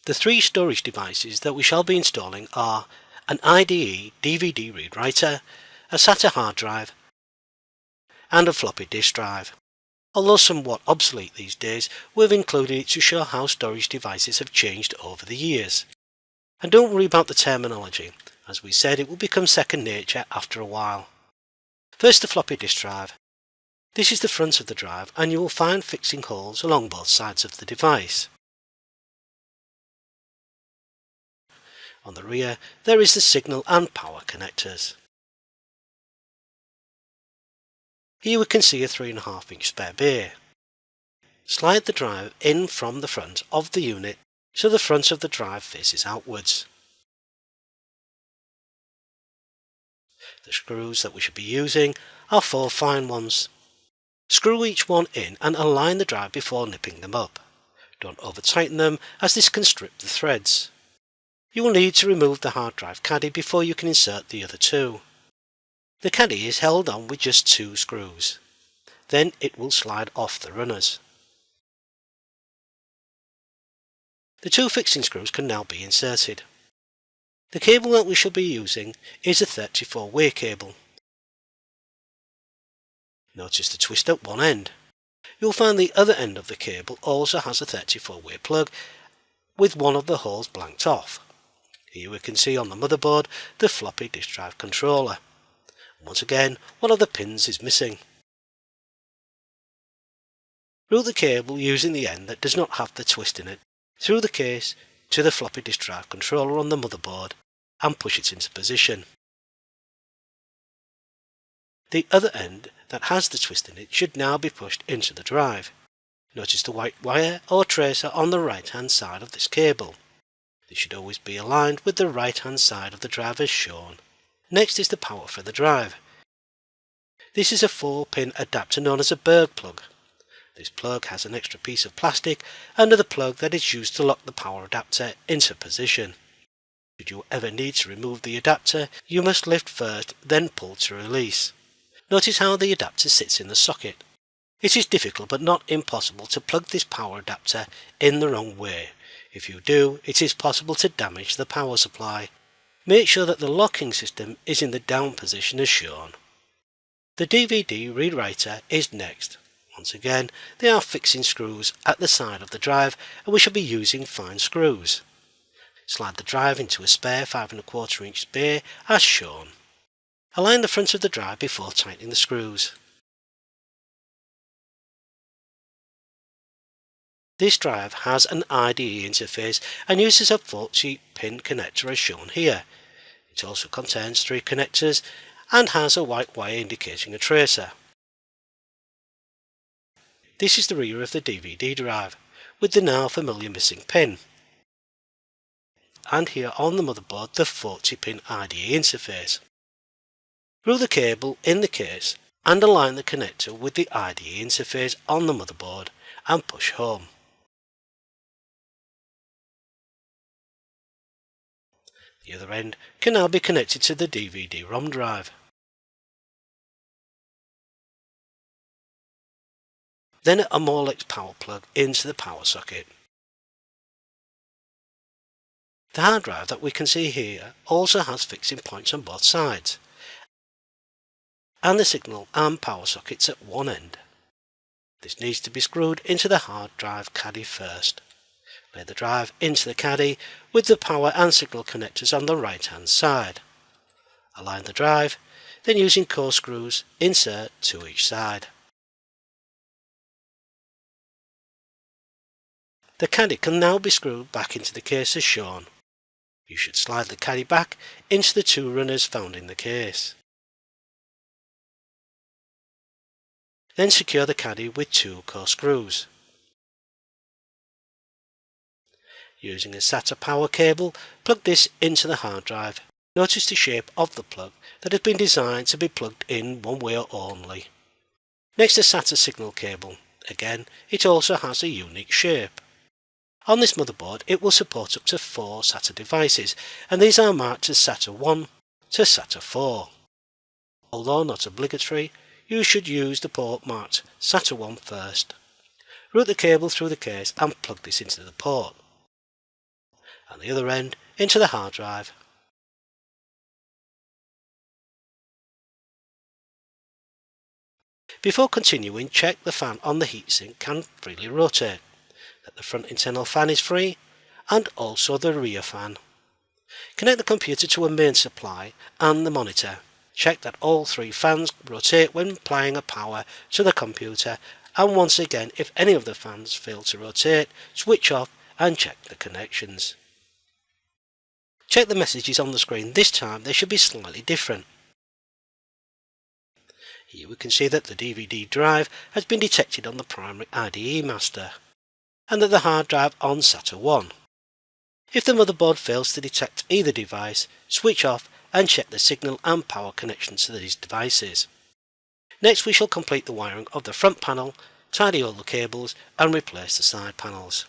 The three storage devices that we shall be installing are an IDE DVD read writer, a SATA hard drive, and a floppy disk drive. Although somewhat obsolete these days, we've included it to show how storage devices have changed over the years. And don't worry about the terminology, as we said it will become second nature after a while. First, the floppy disk drive. This is the front of the drive, and you will find fixing holes along both sides of the device. On the rear, there is the signal and power connectors. Here we can see a 3.5-inch spare bay. Slide the drive in from the front of the unit so the front of the drive faces outwards. The screws that we should be using are 4 fine ones. Screw each one in and align the drive before nipping them up. Don't over tighten them, as this can strip the threads. You will need to remove the hard drive caddy before you can insert the other two. The caddy is held on with just 2 screws. Then it will slide off the runners. The 2 fixing screws can now be inserted. The cable that we shall be using is a 34-way cable. Notice the twist at one end. You'll find the other end of the cable also has a 34-way plug with one of the holes blanked off. Here we can see on the motherboard the floppy disk drive controller. Once again, one of the pins is missing. Route the cable using the end that does not have the twist in it through the case to the floppy disk drive controller on the motherboard and push it into position. The other end that has the twist in it should now be pushed into the drive. Notice the white wire or tracer on the right hand side of this cable. This should always be aligned with the right hand side of the drive as shown. Next is the power for the drive. This is a 4-pin adapter known as a Berg plug. This plug has an extra piece of plastic under the plug that is used to lock the power adapter into position. Should you ever need to remove the adapter, you must lift first, then pull to release. Notice how the adapter sits in the socket. It is difficult but not impossible to plug this power adapter in the wrong way. If you do, it is possible to damage the power supply. Make sure that the locking system is in the down position as shown. The DVD read writer is next. Once again, there are fixing screws at the side of the drive, and we shall be using fine screws. Slide the drive into a spare 5.25-inch bay as shown. Align the front of the drive before tightening the screws. This drive has an IDE interface and uses a 40-pin connector as shown here. It also contains 3 connectors and has a white wire indicating a tracer. This is the rear of the DVD drive, with the now familiar missing pin. And here on the motherboard the 40-pin IDE interface. Route the cable in the case and align the connector with the IDE interface on the motherboard and push home. The other end can now be connected to the DVD-ROM drive. Then a Molex power plug into the power socket. The hard drive that we can see here also has fixing points on both sides, and the signal and power sockets at one end. This needs to be screwed into the hard drive caddy first. Lay the drive into the caddy with the power and signal connectors on the right hand side. Align the drive, then using core screws insert to each side. The caddy can now be screwed back into the case as shown. You should slide the caddy back into the 2 runners found in the case. Then secure the caddy with 2 core screws. Using a SATA power cable, plug this into the hard drive. Notice the shape of the plug that has been designed to be plugged in one way only. Next, a SATA signal cable. Again, it also has a unique shape. On this motherboard it will support up to 4 SATA devices, and these are marked as SATA 1 to SATA 4. Although not obligatory, you should use the port marked SATA 1 first. Route the cable through the case and plug this into the port. and the other end into the hard drive. Before continuing, check the fan on the heatsink can freely rotate, that the front internal fan is free, and also the rear fan. Connect the computer to a main supply and the monitor. Check that all three fans rotate when applying a power to the computer, and once again, if any of the fans fail to rotate, switch off and check the connections. Check the messages on the screen. This time they should be slightly different. Here we can see that the DVD drive has been detected on the primary IDE master, and that the hard drive on SATA 1. If the motherboard fails to detect either device, switch off and check the signal and power connections to these devices. Next we shall complete the wiring of the front panel, tidy all the cables and replace the side panels.